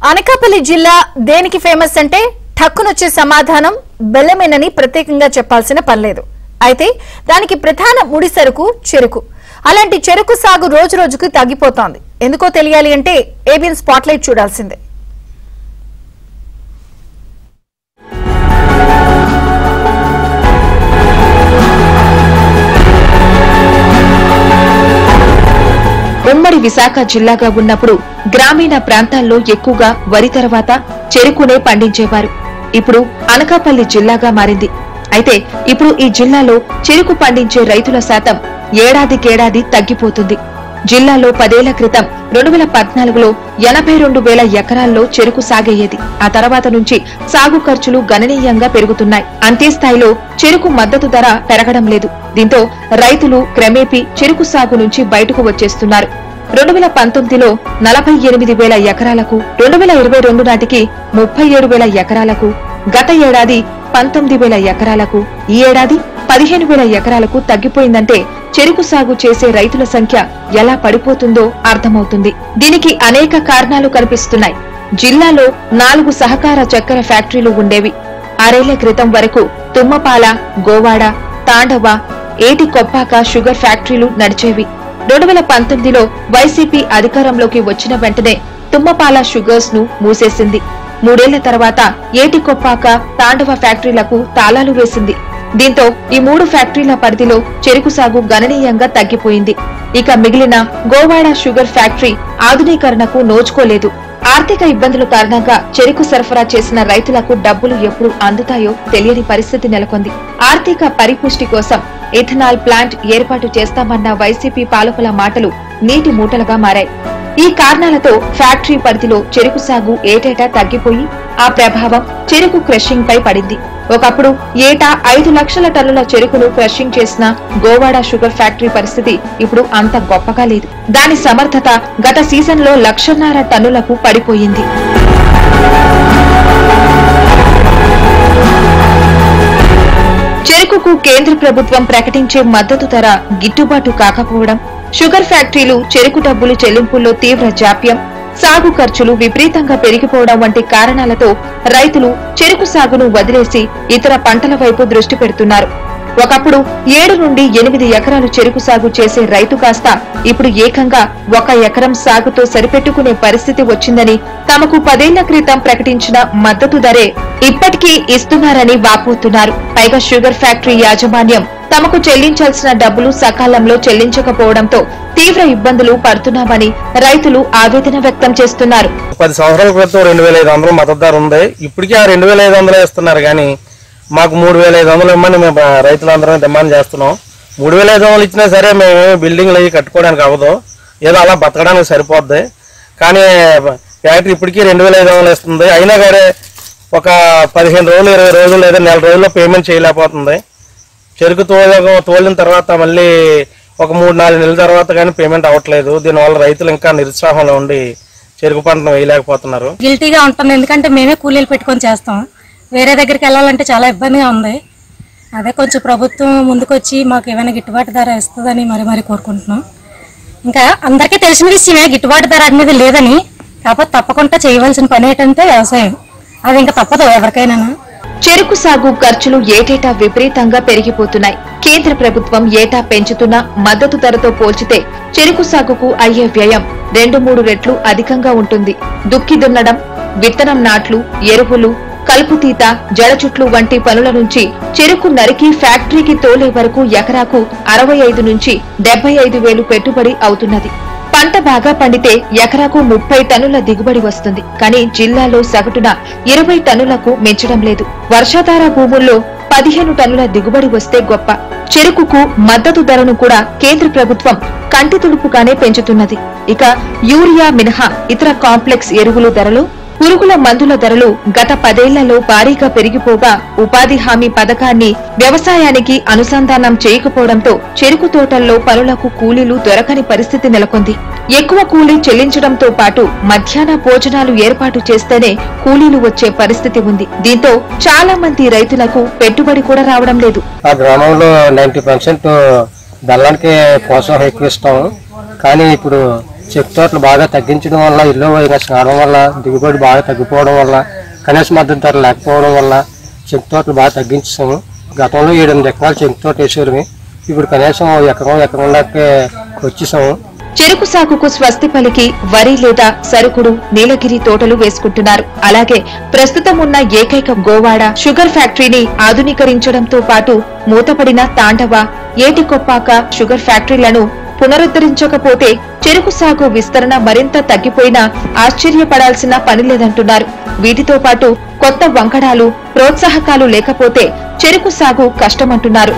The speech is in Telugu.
అనకాపల్లి జిల్లా దేనికి ఫేమస్ అంటే ఠక్కునొచ్చే సమాధానం బెల్లమేనని ప్రత్యేకంగా చెప్పాల్సిన పనిలేదు. అయితే దానికి ప్రధాన ముడి సరుకు చెరుకు. అలాంటి చెరుకు సాగు రోజు రోజుకు తగ్గిపోతోంది. ఎందుకో తెలియాలి అంటే ఏబిఎన్ స్పాట్లైట్ చూడాల్సిందే. ఉమ్మడి విశాఖ జిల్లాగా ఉన్నప్పుడు గ్రామీణ ప్రాంతాల్లో ఎక్కువగా వరి తర్వాత చెరుకునే పండించేవారు. ఇప్పుడు అనకాపల్లి జిల్లాగా మారింది. అయితే ఇప్పుడు ఈ జిల్లాలో చెరుకు పండించే రైతుల శాతం ఏడాదికేడాది తగ్గిపోతుంది. జిల్లాలో 10 ఏళ్ల క్రితం 2014లో 82,000 ఎకరాల్లో చెరుకు సాగయ్యేది. ఆ తర్వాత నుంచి సాగు ఖర్చులు గణనీయంగా పెరుగుతున్నాయి. అంతే స్థాయిలో చెరుకు మద్దతు ధర పెరగడం లేదు. దీంతో రైతులు క్రమేపీ చెరుకు సాగు నుంచి బయటకు వచ్చేస్తున్నారు. 2019లో 48,000 ఎకరాలకు, 2022 నాటికి 37,000 ఎకరాలకు, గత ఏడాది 19,000 ఎకరాలకు, ఈ ఏడాది 15,000 ఎకరాలకు తగ్గిపోయిందంటే చెరుకు సాగు చేసే రైతుల సంఖ్య ఎలా పడిపోతుందో అర్థమవుతుంది. దీనికి అనేక కారణాలు కనిపిస్తున్నాయి. జిల్లాలో 4 సహకార చక్కెర ఫ్యాక్టరీలు ఉండేవి. 6 ఏళ్ల క్రితం వరకు తుమ్మపాల, గోవాడ, తాండవ, ఏటి కొప్పాక షుగర్ ఫ్యాక్టరీలు నడిచేవి. 2019లో వైసీపీ అధికారంలోకి వచ్చిన వెంటనే తుమ్మపాల షుగర్స్ ను మూసేసింది. 3 ఏళ్ల తర్వాత ఏటి కొప్పాక, తాండవ ఫ్యాక్టరీలకు తాళాలు వేసింది. దీంతో ఈ 3 ఫ్యాక్టరీల పరిధిలో చెరుకు సాగు గణనీయంగా తగ్గిపోయింది. ఇక మిగిలిన గోవాడ షుగర్ ఫ్యాక్టరీ ఆధునీకరణకు నోచుకోలేదు. ఆర్థిక ఇబ్బందుల కారణంగా చెరుకు సరఫరా చేసిన రైతులకు డబ్బులు ఎప్పుడు అందుతాయో తెలియని పరిస్థితి నెలకొంది. ఆర్థిక పరిపుష్టి కోసం ఇథనాల్ ప్లాంట్ ఏర్పాటు చేస్తామన్న వైసీపీ పాలకుల మాటలు నీటి మూటలుగా మారాయి. ఈ కారణాలతో ఫ్యాక్టరీ పరిధిలో చెరుకు సాగు ఏటేటా తగ్గిపోయి ఆ ప్రభావం చెరుకు క్రషింగ్ పై పడింది. ఒకప్పుడు ఏటా 5 లక్షల టన్నుల చెరుకును క్రషింగ్ చేసిన గోవాడ షుగర్ ఫ్యాక్టరీ పరిస్థితి ఇప్పుడు అంత గొప్పగా లేదు. దాని సమర్థత గత సీజన్లో 1.5 లక్షల టన్నులకు పడిపోయింది. చెరుకుకు కేంద్ర ప్రభుత్వం ప్రకటించే మద్దతు ధర గిట్టుబాటు కాకపోవడం, షుగర్ ఫ్యాక్టరీలు చెరుకు డబ్బులు చెల్లింపుల్లో తీవ్ర జాప్యం, సాగు ఖర్చులు విపరీతంగా పెరిగిపోవడం వంటి కారణాలతో రైతులు చెరుకు సాగును వదిలేసి ఇతర పంటల వైపు దృష్టి పెడుతున్నారు. ఒకప్పుడు 7 నుండి 8 ఎకరాలు చెరుకు సాగు చేసే రైతు కాస్త ఇప్పుడు ఏకంగా 1 ఎకరం సాగుతో సరిపెట్టుకునే పరిస్థితి వచ్చిందని, తమకు 10 ఏళ్ల క్రితం ప్రకటించిన మద్దతు ధరే ఇప్పటికీ ఇస్తున్నారని వాపోతున్నారు. పైగా షుగర్ ఫ్యాక్టరీ యాజమాన్యం తమకు చెల్లించాల్సిన డబ్బులు సకాలంలో చెల్లించకపోవడంతో తీవ్ర ఇబ్బందులు పడుతున్నామని రైతులు ఆవేదన వ్యక్తం చేస్తున్నారు. 10 సంవత్సరాల క్రితం 2,500 మద్దతు ధర ఉంది. ఇప్పటికీ ఆ 2,500 ఇస్తున్నారు. కానీ మాకు 3,500 ఇమ్మని మేము రైతులందరం డిమాండ్ చేస్తున్నాం. 3,500 ఇచ్చినా సరే మేము బిల్డింగ్లు అవి కట్టుకోవడానికి అవ్వదు, ఏదో అలా బతకడానికి సరిపోద్ది. కానీ ఫ్యాక్టరీ ఇప్పటికీ 2,500 ఇస్తుంది. అయినా కానీ ఒక 15 రోజులు, 20 రోజులు లేదా నెల రోజుల్లో పేమెంట్ చేయలేకపోతుంది. చెరుకు తోలిన తర్వాత మళ్ళీ ఒక 3-4 నెలల తర్వాత కానీ పేమెంట్ అవ్వట్లేదు. దీనివల్ల రైతులు ఇంకా నిరుత్సాహంలో ఉండి చెరుకు పంటను వేయలేకపోతున్నారు. గిల్టీగా ఉంటుంది. ఎందుకంటే మేమే కూలీలు పెట్టుకొని చేస్తాం. వేరే దగ్గరికి వెళ్ళాలంటే చాలా ఇబ్బందిగా ఉంది. అదే కొంచెం ప్రభుత్వం ముందుకొచ్చి మాకు ఏమైనా గిట్టుబాటు ధర ఇస్తుందని మరి కోరుకుంటున్నాం. ఇంకా అందరికీ తెలిసిన విషయమే గిట్టుబాటు ధర అనేది లేదని. కాకపోతే తప్పకుండా చేయవలసిన పని ఏంటంటే వ్యవసాయం. అది ఇంకా తప్పదు ఎవరికైనా. చెరుకు సాగు ఖర్చులు ఏటేటా విపరీతంగా పెరిగిపోతున్నాయి. కేంద్ర ప్రభుత్వం ఏటా పెంచుతున్న మద్దతు ధరతో పోల్చితే చెరుకు సాగుకు అయ్యే వ్యయం 2-3 రెట్లు అధికంగా ఉంటుంది. దుక్కి దున్నడం, విత్తనం నాట్లు, ఎరువులు, కలుపుతీత, జడచుట్లు వంటి పనుల నుంచి చెరుకు నరికి ఫ్యాక్టరీకి తోలే వరకు ఎకరాకు 65 నుంచి 75 వేలు పెట్టుబడి అవుతున్నది. పంట బాగా పండితే ఎకరాకు 30 టన్నుల దిగుబడి వస్తుంది. కానీ జిల్లాలో సగటున 20 టన్నులకు మించడం లేదు. వర్షాధార భూముల్లో 15 టన్నుల దిగుబడి వస్తే గొప్ప. చెరుకుకు మద్దతు ధరను కూడా కేంద్ర ప్రభుత్వం కంటి తుడుపుగానే పెంచుతున్నది. ఇక యూరియా మినహా ఇతర కాంప్లెక్స్ ఎరువుల ధరలు, పురుగుల మందుల ధరలు గత 10 ఏళ్లలో భారీగా పెరిగిపోగా ఉపాధి హామీ పథకాన్ని వ్యవసాయానికి అనుసంధానం చేయకపోవడంతో చెరుకు తోటల్లో పనులకు కూలీలు దొరకని పరిస్థితి నెలకొంది. ఎక్కువ కూలీ చెల్లించడంతో పాటు మధ్యాహ్న భోజనాలు ఏర్పాటు చేస్తేనే కూలీలు వచ్చే పరిస్థితి ఉంది. దీంతో చాలా మంది రైతులకు పెట్టుబడి కూడా రావడం లేదు. ఆ గ్రామంలో 90% బెల్లానికి పోషకాలు ఎక్కువ ఇస్తాం. కానీ ఇప్పుడు చెరుకు తోటలు బాగా తగ్గించడం వల్ల ఇల్లు వైరస్ రావడం వల్ల దిగుబడి బాగా తగ్గిపోవడం వల్ల కనీస మద్దతు ధర లేకపోవడం వల్ల చెరుకు తోటలు బాగా తగ్గించాము. గతంలో 7-8 ఎకరాలు చెరుకు తోట వేసేవారు, ఇప్పుడు కనీసం ఎకరంలోకి వచ్చేసాము. చెరుకు సాగుకు స్వస్తి పలికి వరి లేదా సరుకుడు నీలగిరి తోటలు వేసుకుంటున్నారు. అలాగే ప్రస్తుతం ఉన్న ఏకైక గోవాడ షుగర్ ఫ్యాక్టరీని ఆధునీకరించడంతో పాటు మూతపడిన తాండవ, ఏటికొప్పాక షుగర్ ఫ్యాక్టరీలను పునరుద్ధరించకపోతే చెరుకు సాగు విస్తరణ మరింత తగ్గిపోయినా ఆశ్చర్యపడాల్సిన పని లేదంటున్నారు. వీటితో పాటు కొత్త వంకడాలు, ప్రోత్సాహకాలు లేకపోతే చెరుకు సాగు కష్టమంటున్నారు.